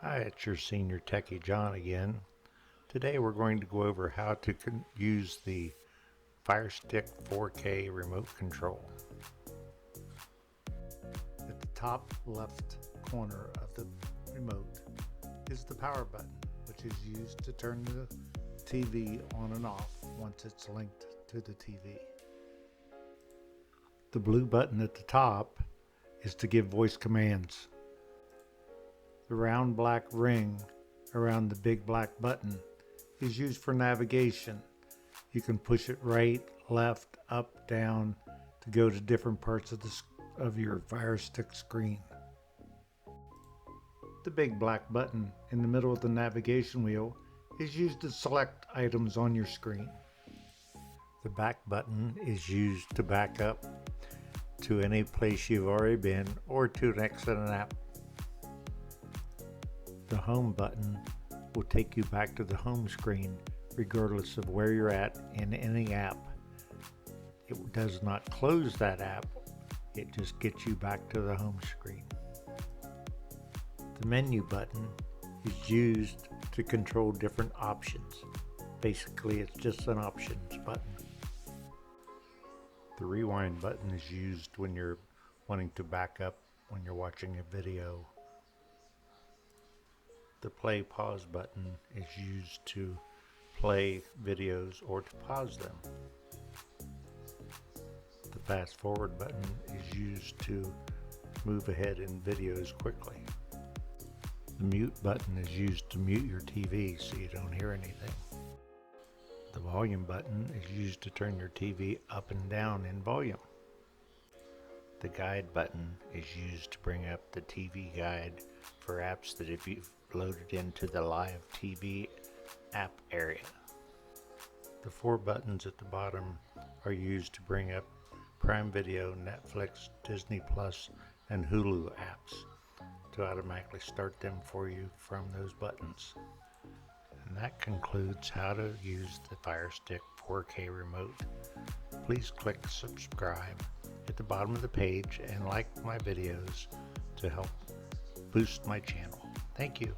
Hi, it's your senior techie John again. Today we're going to go over how to use the Firestick 4K remote control. At the top left corner of the remote is the power button, which is used to turn the TV on and off once it's linked to the TV. The blue button at the top is to give voice commands. The round black ring around the big black button is used for navigation. You can push it right, left, up, down to go to different parts of your Firestick screen. The big black button in the middle of the navigation wheel is used to select items on your screen. The back button is used to back up to any place you've already been or to exit an app. The home button will take you back to the home screen regardless of where you're at in any app. It does not close that app, it just gets you back to the home screen. The menu button is used to control different options. Basically, it's just an options button. The rewind button is used when you're wanting to back up when you're watching a video. The play pause button is used to play videos or to pause them. The fast forward button is used to move ahead in videos quickly. The mute button is used to mute your TV so you don't hear anything. The volume button is used to turn your TV up and down in volume. The guide button is used to bring up the TV guide for apps that if you've loaded into the live TV app area. The four buttons at the bottom are used to bring up Prime Video, Netflix, Disney Plus, and Hulu apps to automatically start them for you from those buttons. And that concludes how to use the Firestick 4K remote. Please click subscribe at the bottom of the page and like my videos to help boost my channel. Thank you.